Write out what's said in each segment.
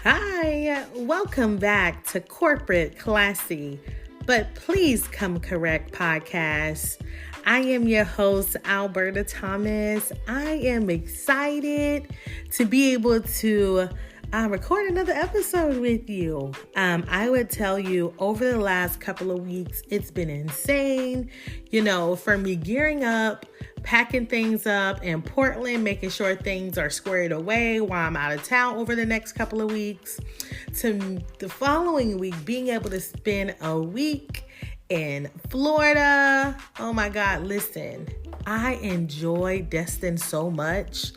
Hi, welcome back to Corporate Classy, but Please Come Correct podcast. I am your host, Alberta Thomas. I am excited to be able to record another episode with you. I would tell you over the last couple of weeks, it's been insane. For me gearing up, packing things up in Portland, making sure things are squared away while I'm out of town over the next couple of weeks, to the following week being able to spend a week in Florida. Oh my God, listen, I enjoy Destin so much.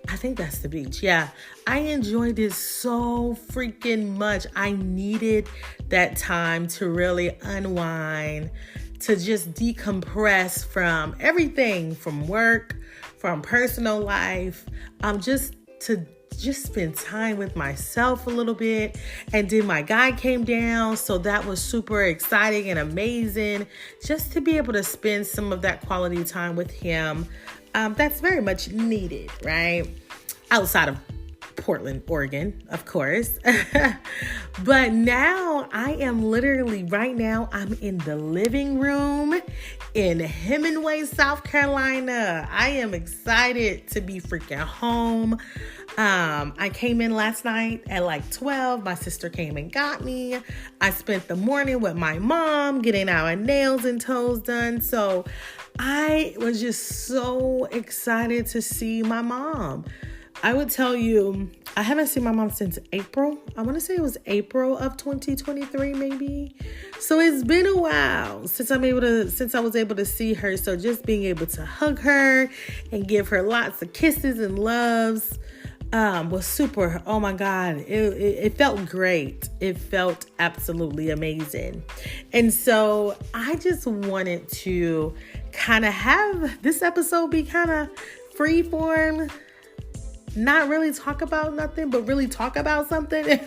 I think that's the beach. Yeah, I enjoyed it so freaking much. I needed that time to really unwind, to just decompress from everything, from work, from personal life, just to spend time with myself a little bit. And then my guy came down, so that was super exciting and amazing, just to be able to spend some of that quality time with him. That's very much needed, right? Outside of Portland, Oregon, of course. But now I am literally, right now, I'm in the living room in Hemingway, South Carolina. I am excited to be freaking home. I came in last night at like 12. My sister came and got me. I spent the morning with my mom getting our nails and toes done. So I was just so excited to see my mom. I would tell you, I haven't seen my mom since April. I want to say it was April of 2023, maybe. So it's been a while since I was able to see her. So just being able to hug her and give her lots of kisses and loves was super. Oh my God, it felt great. It felt absolutely amazing. And so I just wanted to kind of have this episode be kind of free form. Not really talk about nothing, but really talk about something.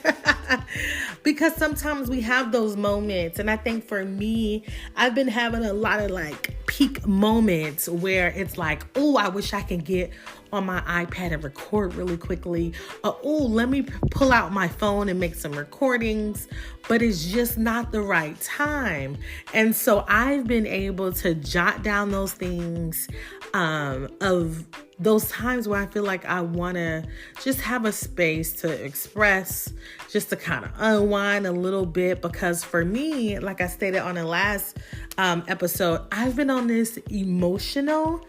Because sometimes we have those moments. And I think for me, I've been having a lot of like peak moments where it's like, oh, I wish I could get on my iPad and record really quickly. Oh, let me pull out my phone and make some recordings. But it's just not the right time. And so I've been able to jot down those things of those times where I feel like I want to just have a space to express, just to kind of unwind a little bit. Because for me, like I stated on the last episode, I've been on this emotional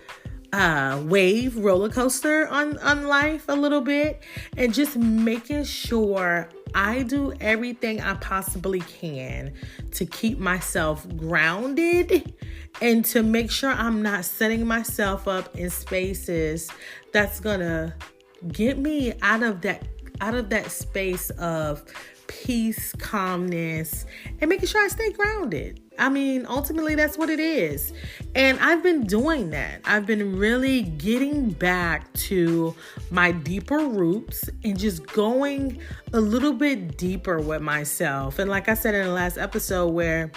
wave roller coaster on life a little bit, and just making sure I do everything I possibly can to keep myself grounded and to make sure I'm not setting myself up in spaces that's gonna get me out of that space of peace, calmness, and making sure I stay grounded. I mean, ultimately, that's what it is. And I've been doing that. I've been really getting back to my deeper roots and just going a little bit deeper with myself. And like I said in the last episode, where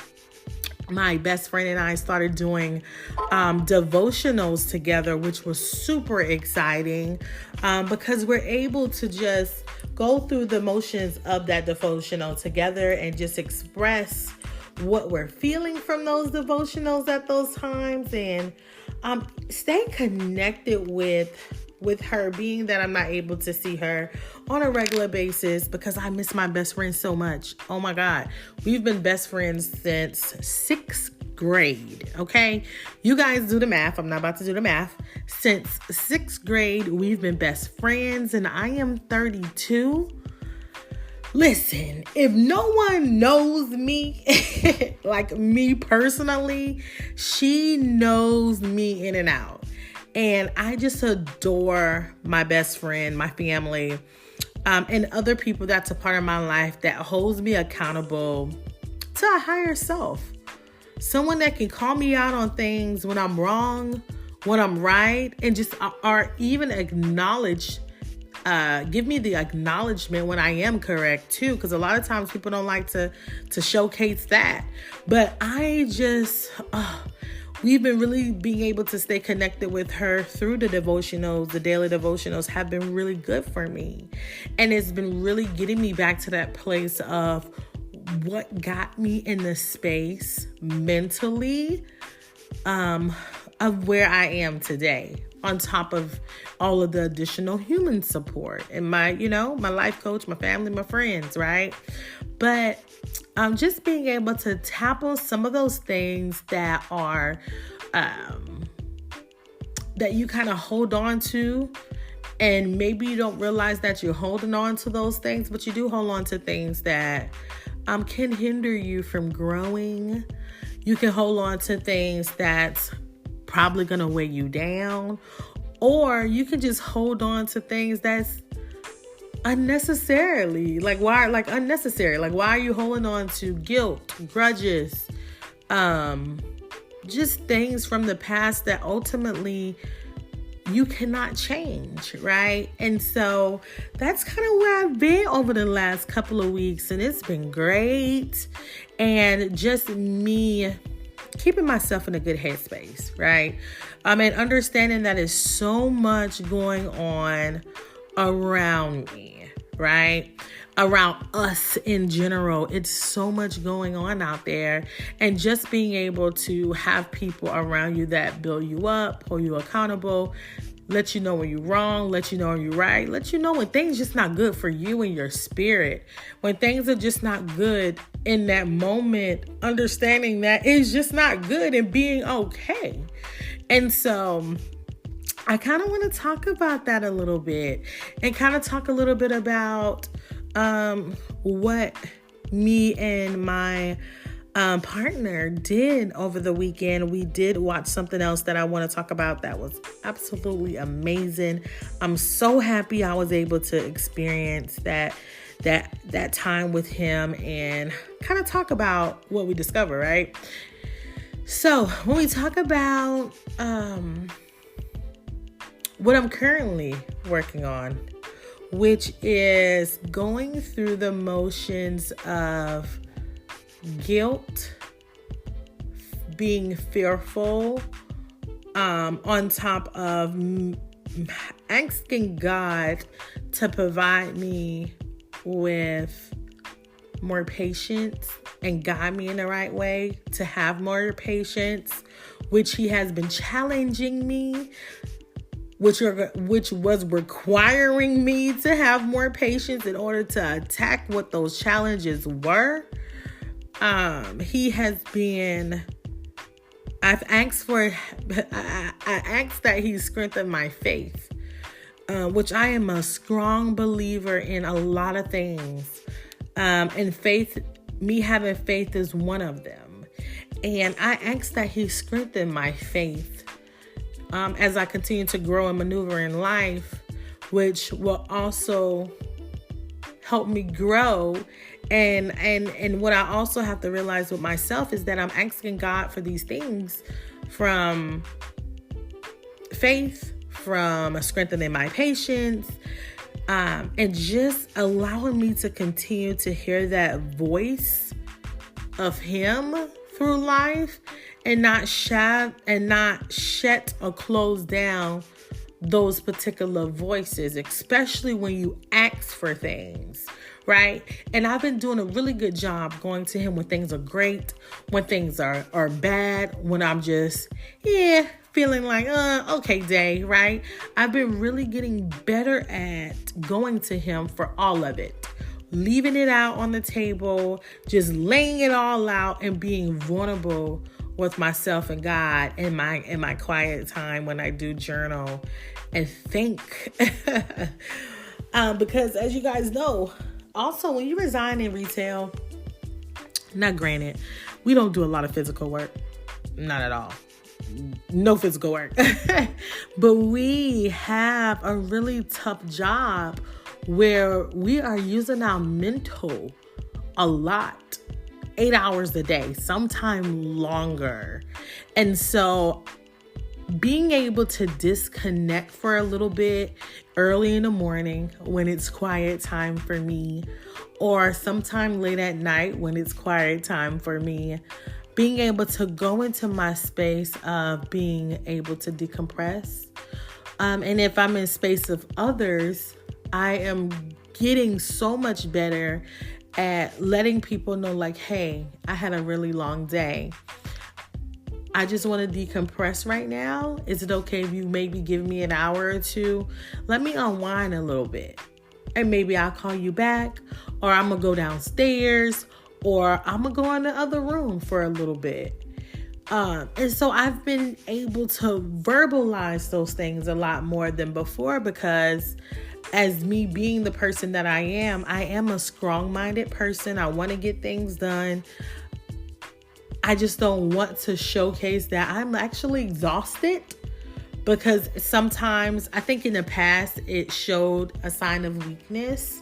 my best friend and I started doing devotionals together, which was super exciting because we're able to just go through the motions of that devotional together and just express what we're feeling from those devotionals at those times, and stay connected with her, being that I'm not able to see her on a regular basis because I miss my best friend so much. Oh my God. We've been best friends since 6th grade. Okay. You guys do the math. I'm not about to do the math. Since 6th grade, we've been best friends, and I am 32. Listen, if no one knows me, like me personally, she knows me in and out. And I just adore my best friend, my family, and other people that's a part of my life that holds me accountable to a higher self. Someone that can call me out on things when I'm wrong, when I'm right, and just or even acknowledge, give me the acknowledgement when I am correct too, because a lot of times people don't like to showcase that. But I just, we've been really being able to stay connected with her through the devotionals. The daily devotionals have been really good for me. And it's been really getting me back to that place of what got me in the space mentally of where I am today, on top of all of the additional human support and my life coach, my family, my friends, right? But just being able to tackle some of those things that are, that you kind of hold on to, and maybe you don't realize that you're holding on to those things, but you do hold on to things that can hinder you from growing. You can hold on to things that's probably going to weigh you down, or you can just hold on to things that's unnecessarily, why are you holding on to guilt, grudges, just things from the past that ultimately you cannot change, right? And so that's kind of where I've been over the last couple of weeks, and it's been great. And just me keeping myself in a good headspace, right? And understanding that there's so much going on around me, right? Around us in general. It's so much going on out there. And just being able to have people around you that build you up, hold you accountable, let you know when you're wrong, let you know when you're right, let you know when things just not good for you and your spirit. When things are just not good in that moment, understanding that it's just not good and being okay. And so I kind of want to talk about that a little bit, and kind of talk a little bit about what me and my partner did over the weekend. We did watch something else that I want to talk about that was absolutely amazing. I'm so happy I was able to experience that time with him and kind of talk about what we discover, right? So when we talk about what I'm currently working on, which is going through the motions of guilt, being fearful, on top of asking God to provide me with more patience and guide me in the right way to have more patience, which He has been challenging me, which was requiring me to have more patience in order to attack what those challenges were. He has been, I asked that He strengthen my faith, which I am a strong believer in a lot of things. And faith, me having faith is one of them. And I asked that He strengthen my faith, as I continue to grow and maneuver in life, which will also help me grow. And what I also have to realize with myself is that I'm asking God for these things from faith, from strengthening my patience, and just allowing me to continue to hear that voice of Him through life, and not shut or close down those particular voices, especially when you ask for things, right? And I've been doing a really good job going to Him when things are great, when things are bad, when I'm just, feeling like, okay day, right? I've been really getting better at going to Him for all of it. Leaving it out on the table, just laying it all out and being vulnerable with myself and God in my quiet time when I do journal and think. Because as you guys know, also when you resign in retail, now granted, we don't do a lot of physical work. Not at all. No physical work. But we have a really tough job where we are using our mental a lot. 8 hours a day, sometime longer. And so being able to disconnect for a little bit early in the morning when it's quiet time for me, or sometime late at night when it's quiet time for me, being able to go into my space of being able to decompress. And if I'm in space of others, I am getting so much better at letting people know, like, hey, I had a really long day. I just want to decompress right now. Is it okay if you maybe give me an hour or two? Let me unwind a little bit. And maybe I'll call you back, or I'm going to go downstairs, or I'm going to go in the other room for a little bit. And so I've been able to verbalize those things a lot more than before, because as me being the person that I am a strong-minded person. I want to get things done. I just don't want to showcase that I'm actually exhausted, because sometimes I think in the past it showed a sign of weakness.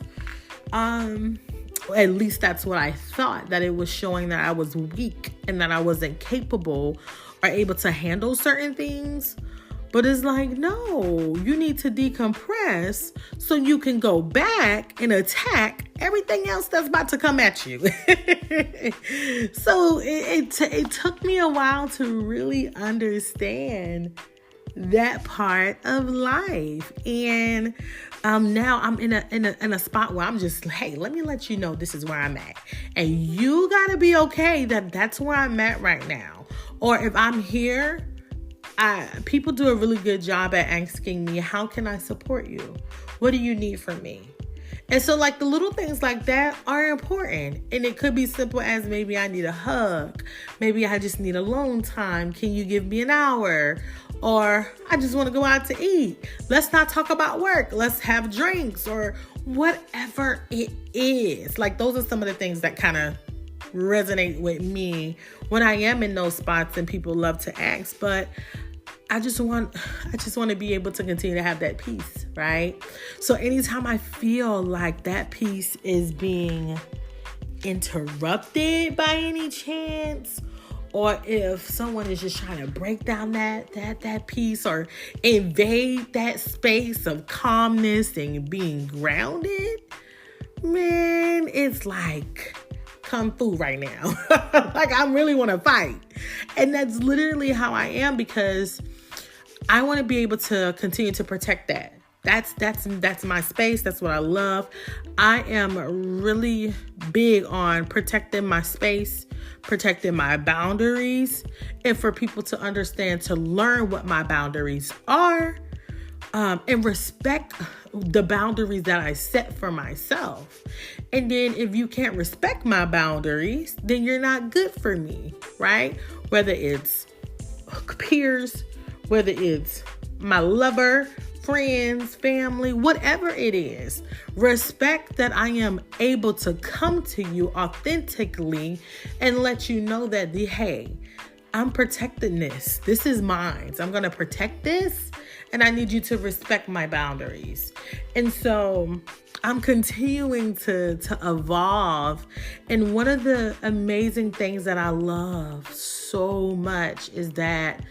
At least that's what I thought, that it was showing that I was weak and that I wasn't capable or able to handle certain things. But it's like, no, you need to decompress so you can go back and attack everything else that's about to come at you. So it took me a while to really understand that part of life. And now I'm in a spot where I'm just, hey, let me let you know this is where I'm at. And you gotta be okay that that's where I'm at right now. Or if I'm here, people do a really good job at asking me, how can I support you? What do you need from me? And so like the little things like that are important. And it could be simple as maybe I need a hug. Maybe I just need alone time. Can you give me an hour? Or I just want to go out to eat. Let's not talk about work. Let's have drinks, or whatever it is. Like those are some of the things that kind of resonate with me when I am in those spots and people love to ask. But I just want to be able to continue to have that peace, right? So anytime I feel like that peace is being interrupted by any chance, or if someone is just trying to break down that peace or invade that space of calmness and being grounded, man, it's like kung fu right now. Like I really want to fight. And that's literally how I am, because I want to be able to continue to protect that. That's my space. That's what I love. I am really big on protecting my space, protecting my boundaries, and for people to understand, to learn what my boundaries are, and respect the boundaries that I set for myself. And then if you can't respect my boundaries, then you're not good for me, right? Whether it's peers, whether it's my lover, friends, family, whatever it is, respect that I am able to come to you authentically and let you know that, hey, I'm protecting this. This is mine. So I'm going to protect this, and I need you to respect my boundaries. And so I'm continuing to evolve. And one of the amazing things that I love so much is that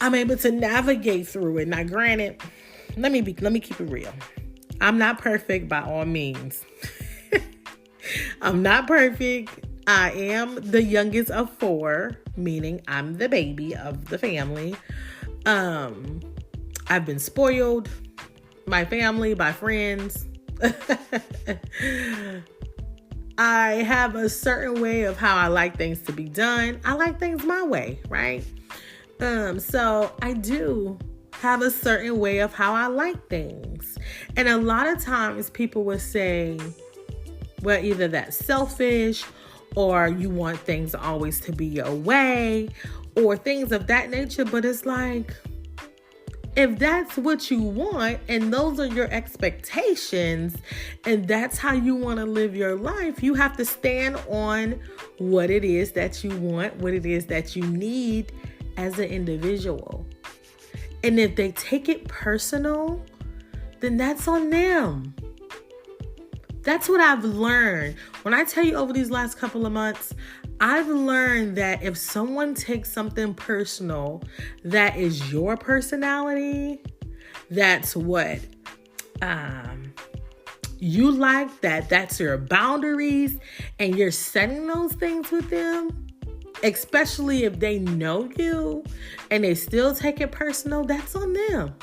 I'm able to navigate through it. Now, granted, let me keep it real. I'm not perfect by all means. I'm not perfect. I am the youngest of 4, meaning I'm the baby of the family. I've been spoiled by family, by friends. I have a certain way of how I like things to be done. I like things my way, right? So I do have a certain way of how I like things. And a lot of times people would say, well, either that's selfish, or you want things always to be your way, or things of that nature. But it's like, if that's what you want and those are your expectations and that's how you want to live your life, you have to stand on what it is that you want, what it is that you need as an individual. And if they take it personal, then that's on them. That's what I've learned. When I tell you over these last couple of months, I've learned that if someone takes something personal that is your personality, that's what you like that, that's your boundaries, and you're setting those things with them, especially if they know you and they still take it personal, that's on them.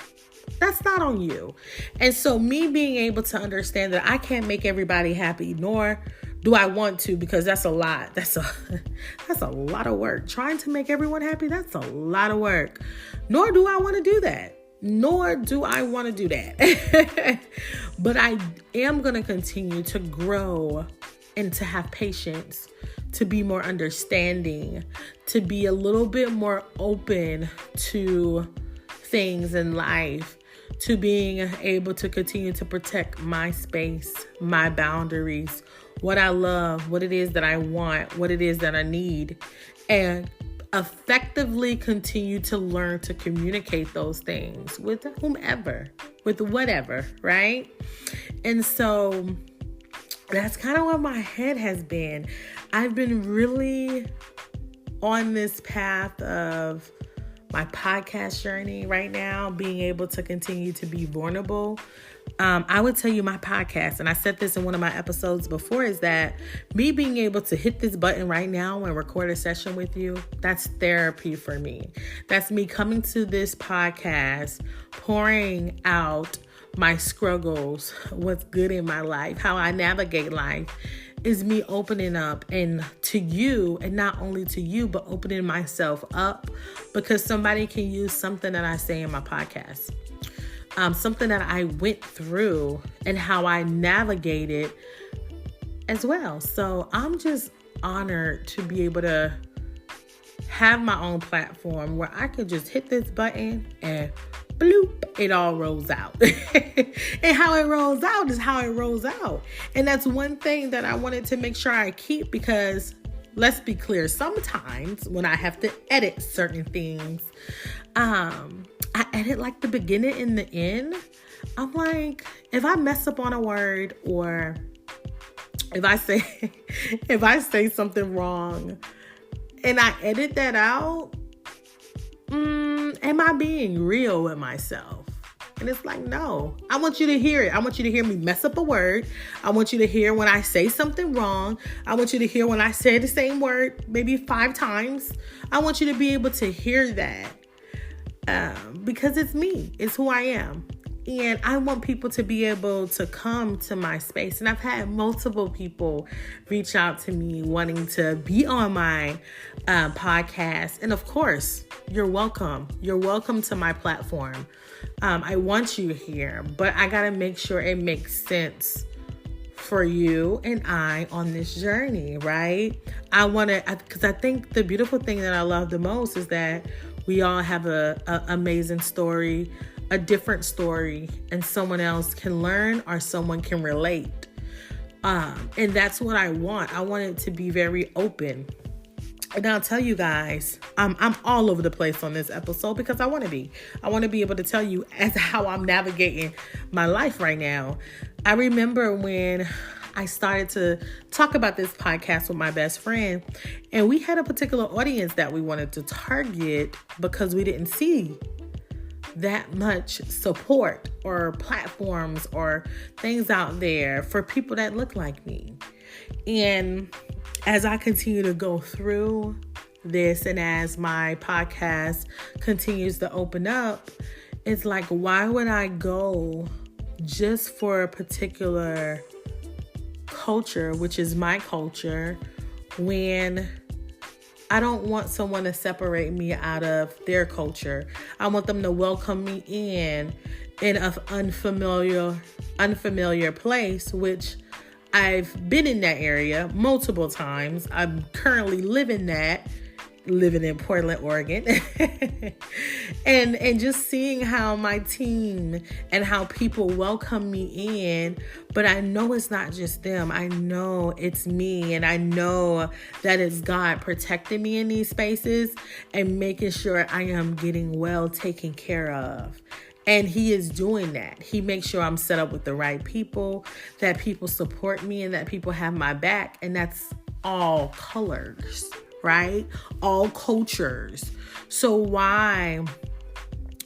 That's not on you. And so me being able to understand that I can't make everybody happy, nor do I want to, because that's a lot. That's a lot of work. Trying to make everyone happy, that's a lot of work. Nor do I want to do that. But I am going to continue to grow and to have patience, to be more understanding, to be a little bit more open to things in life, to being able to continue to protect my space, my boundaries, what I love, what it is that I want, what it is that I need, and effectively continue to learn to communicate those things with whomever, with whatever, right? And so that's kind of where my head has been. I've been really on this path of my podcast journey right now, being able to continue to be vulnerable. I would tell you my podcast, and I said this in one of my episodes before, is that me being able to hit this button right now and record a session with you, that's therapy for me. That's me coming to this podcast, pouring out my struggles, what's good in my life, how I navigate life, is me opening up and to you, and not only to you, but opening myself up, because somebody can use something that I say in my podcast. Something that I went through and how I navigated as well. So I'm just honored to be able to have my own platform where I could just hit this button and bloop, it all rolls out. And how it rolls out is how it rolls out. And that's one thing that I wanted to make sure I keep, because let's be clear, sometimes when I have to edit certain things, I edit like the beginning and the end. I'm like, if I mess up on a word, or if I say something wrong and I edit that out, am I being real with myself? And it's like, no, I want you to hear it. I want you to hear me mess up a word. I want you to hear when I say something wrong. I want you to hear when I say the same word maybe 5 times. I want you to be able to hear that. Because it's me, it's who I am. And I want people to be able to come to my space. And I've had multiple people reach out to me wanting to be on my podcast. And of course, you're welcome. You're welcome to my platform. I want you here, but I got to make sure it makes sense for you and I on this journey, right? Because I think the beautiful thing that I love the most is that we all have a amazing story, a different story, and someone else can learn or someone can relate. And that's what I want. I want it to be very open. And I'll tell you guys, I'm all over the place on this episode because I want to be. I want to be able to tell you as how I'm navigating my life right now. I remember when I started to talk about this podcast with my best friend, and we had a particular audience that we wanted to target because we didn't see that much support or platforms or things out there for people that look like me. And as I continue to go through this, and as my podcast continues to open up, it's like, why would I go just for a particular culture, which is my culture, when I don't want someone to separate me out of their culture? I want them to welcome me in an unfamiliar place, which I've been in that area multiple times. I'm currently living in Portland, Oregon. and just seeing how my team and how people welcome me in. But I know it's not just them. I know it's me. And I know that it's God protecting me in these spaces and making sure I am getting well taken care of. And he is doing that. He makes sure I'm set up with the right people, that people support me, and that people have my back. And that's all colors, right? All cultures. So why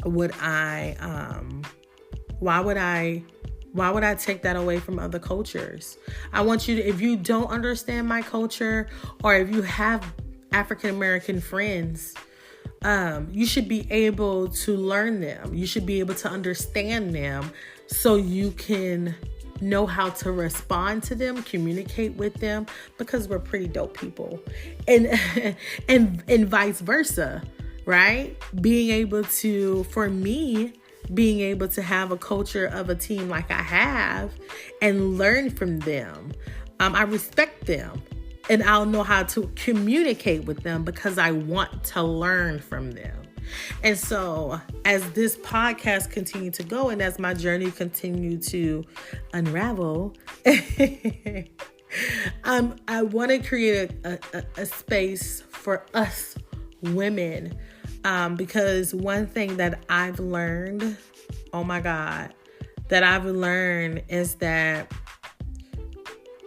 would I Why would I take that away from other cultures? I want you to, if you don't understand my culture, or if you have African American friends, you should be able to learn them. You should be able to understand them so you can know how to respond to them, communicate with them, because we're pretty dope people. And and vice versa, right? Being able to, for me, being able to have a culture of a team like I have and learn from them. I respect them, and I'll know how to communicate with them because I want to learn from them. And so as this podcast continued to go and as my journey continued to unravel, I want to create a space for us women. Because one thing that I've learned, oh my God, that I've learned is that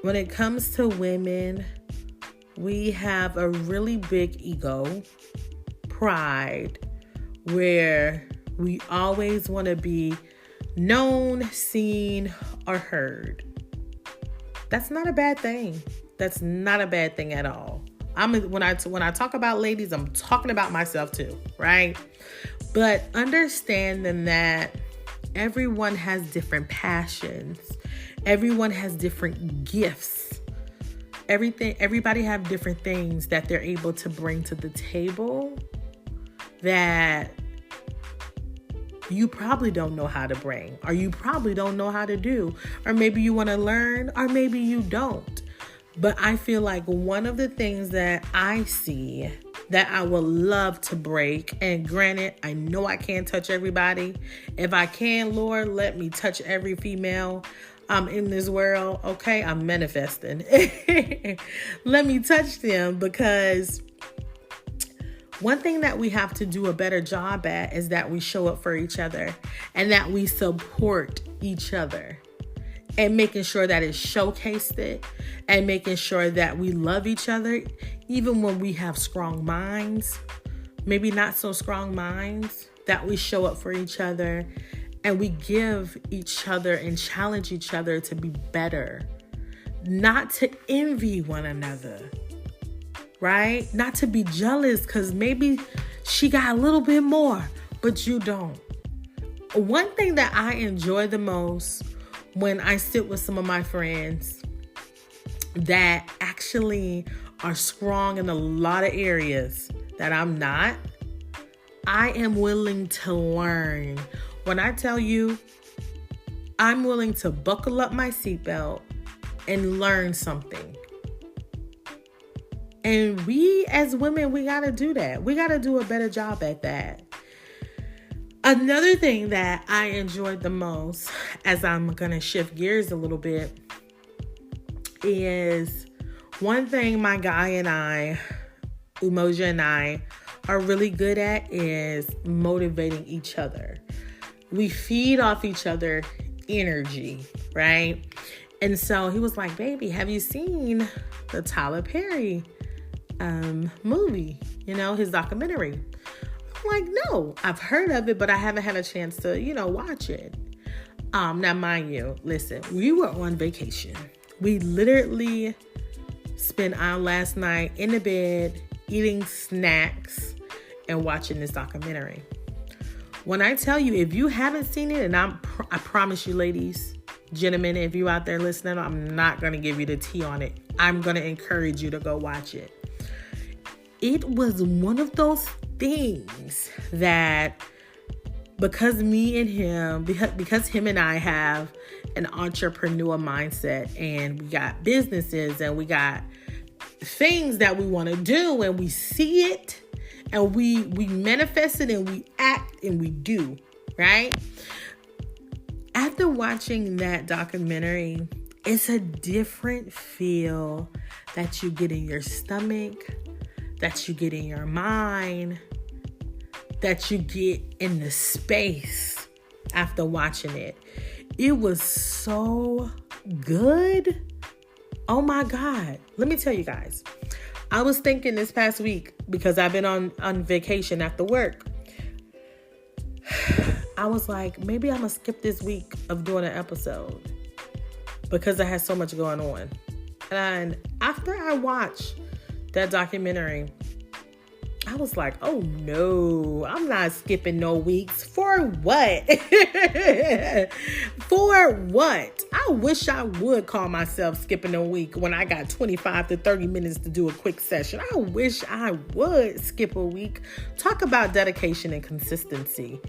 when it comes to women, we have a really big ego, pride, where we always want to be known, seen, or heard. That's not a bad thing. That's not a bad thing at all. When I talk about ladies, I'm talking about myself too, right? But understanding that everyone has different passions. Everyone has different gifts. Everybody have different things that they're able to bring to the table that you probably don't know how to bring, or you probably don't know how to do, or maybe you want to learn, or maybe you don't. But I feel like one of the things that I see that I would love to break, and granted, I know I can't touch everybody. If I can, Lord, let me touch every female in this world. Okay, I'm manifesting. Let me touch them, because one thing that we have to do a better job at is that we show up for each other and that we support each other. And making sure that it's showcased, and making sure that we love each other, even when we have strong minds, maybe not so strong minds, that we show up for each other and we give each other and challenge each other to be better, not to envy one another, right? Not to be jealous because maybe she got a little bit more, but you don't. One thing that I enjoy the most when I sit with some of my friends that actually are strong in a lot of areas that I'm not, I am willing to learn. When I tell you, I'm willing to buckle up my seatbelt and learn something. And we as women, we got to do that. We got to do a better job at that. Another thing that I enjoyed the most, as I'm going to shift gears a little bit, is one thing my guy and I, Umoja and I, are really good at is motivating each other. We feed off each other energy, right? And so he was like, baby, have you seen the Tyler Perry movie? You know, his documentary. Like, no, I've heard of it, but I haven't had a chance to, watch it. Now, mind you, listen, we were on vacation. We literally spent our last night in the bed, eating snacks and watching this documentary. When I tell you, if you haven't seen it, and I promise you, ladies, gentlemen, if you out there listening, I'm not going to give you the tea on it. I'm going to encourage you to go watch it. It was one of those things that because him and I have an entrepreneur mindset, and we got businesses and we got things that we want to do, and we see it and we manifest it and we act and we do, right? After watching that documentary, it's a different feel that you get in your stomach, that you get in your mind, that you get in the space after watching it. It was so good. Oh my God. Let me tell you guys. I was thinking this past week, because I've been on vacation after work. I was like, maybe I'm going to skip this week of doing an episode because I had so much going on. And after I watched that documentary, I was like, oh no, I'm not skipping no weeks. For what? For what? I wish I would call myself skipping a week when I got 25 to 30 minutes to do a quick session. I wish I would skip a week. Talk about dedication and consistency.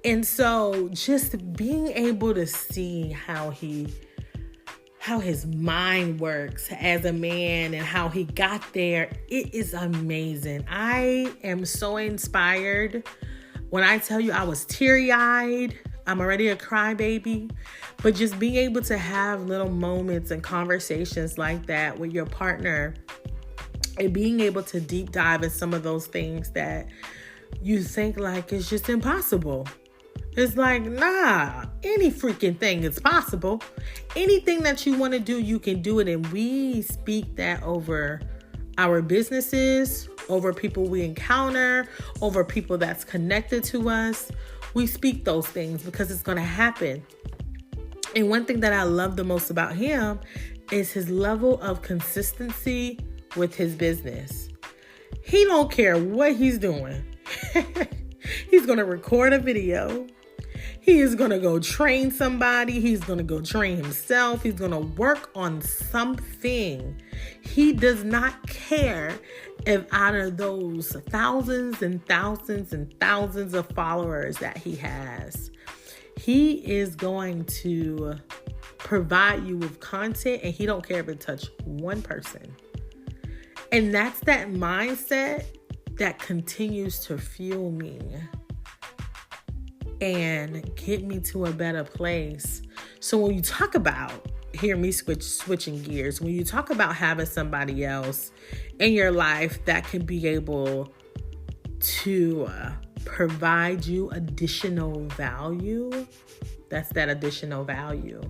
And so just being able to see how his mind works as a man and how he got there, it is amazing. I am so inspired. When I tell you I was teary-eyed, I'm already a crybaby, but just being able to have little moments and conversations like that with your partner and being able to deep dive in some of those things that you think like it's just impossible. It's like, nah, any freaking thing is possible. Anything that you want to do, you can do it. And we speak that over our businesses, over people we encounter, over people that's connected to us. We speak those things because it's going to happen. And one thing that I love the most about him is his level of consistency with his business. He don't care what he's doing. He's going to record a video. He is going to go train somebody. He's going to go train himself. He's going to work on something. He does not care if out of those thousands and thousands and thousands of followers that he has, he is going to provide you with content, and he don't care if it touch one person. And that's that mindset that continues to fuel me and get me to a better place. So when you talk about, hear me switching gears, when you talk about having somebody else in your life that can be able to provide you additional value, that's that additional value.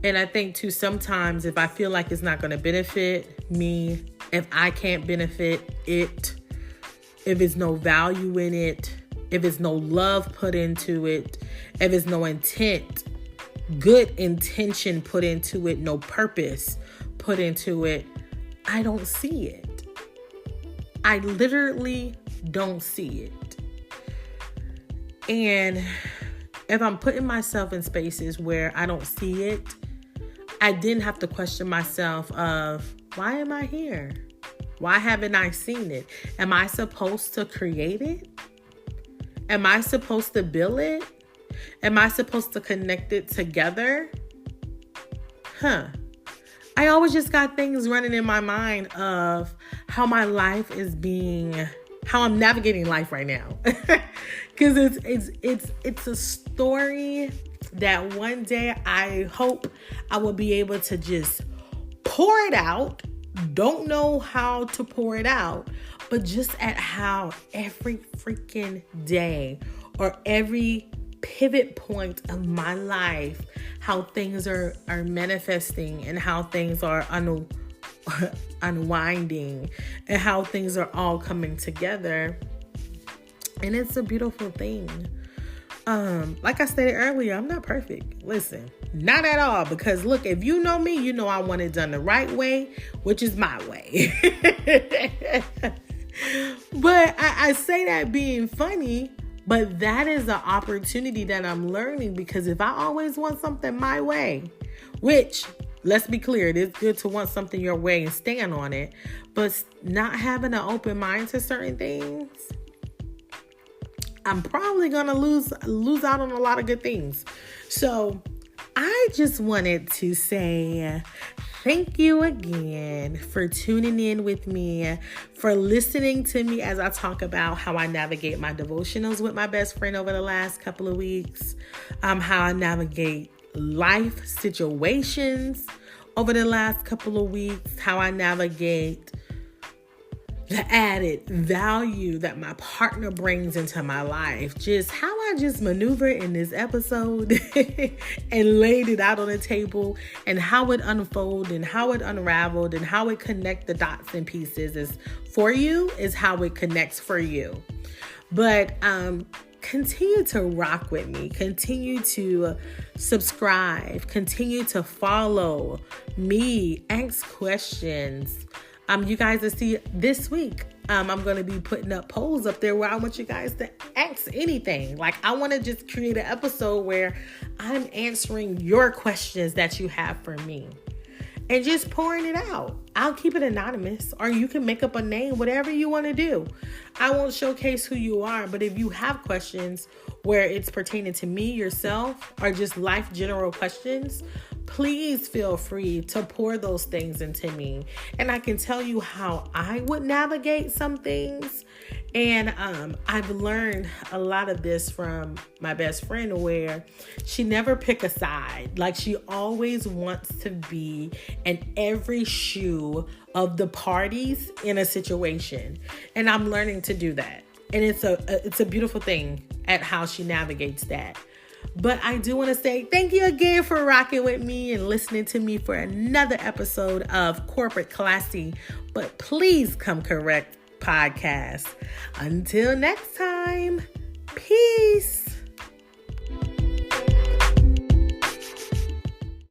And I think too, sometimes if I feel like it's not going to benefit me, if I can't benefit it, if there's no value in it, if there's no love put into it, if there's no intent, good intention put into it, no purpose put into it, I don't see it. I literally don't see it. And if I'm putting myself in spaces where I don't see it, I then have to question myself of, why am I here? Why haven't I seen it? Am I supposed to create it? Am I supposed to build it? Am I supposed to connect it together? I always just got things running in my mind of how my life is how I'm navigating life right now. Because it's a story that one day I hope I will be able to just pour it out. Don't know how to pour it out, but just at how every freaking day or every pivot point of my life, how things are manifesting and how things are unwinding and how things are all coming together. And it's a beautiful thing. Like I stated earlier, I'm not perfect. Listen, not at all. Because look, if you know me, you know I want it done the right way, which is my way. But I say that being funny, but that is the opportunity that I'm learning. Because if I always want something my way, which, let's be clear, it is good to want something your way and stand on it, but not having an open mind to certain things, I'm probably going to lose out on a lot of good things. So I just wanted to say thank you again for tuning in with me, for listening to me as I talk about how I navigate my devotionals with my best friend over the last couple of weeks, how I navigate life situations over the last couple of weeks, how I navigate the added value that my partner brings into my life, just how I just maneuvered in this episode and laid it out on the table, and how it unfolded and how it unraveled and how it connect the dots and pieces is for you is how it connects for you. But continue to rock with me. Continue to subscribe. Continue to follow me. Ask questions. You guys will see this week. I'm going to be putting up polls up there where I want you guys to ask anything. Like, I want to just create an episode where I'm answering your questions that you have for me and just pouring it out. I'll keep it anonymous, or you can make up a name, whatever you want to do. I won't showcase who you are, but if you have questions where it's pertaining to me, yourself, or just life general questions, please feel free to pour those things into me. And I can tell you how I would navigate some things. And I've learned a lot of this from my best friend, where she never pick a side. Like, she always wants to be in every shoe of the parties in a situation. And I'm learning to do that. And it's a beautiful thing at how she navigates that. But I do want to say thank you again for rocking with me and listening to me for another episode of Corporate Classy, but Please Come Correct podcast. Until next time, peace.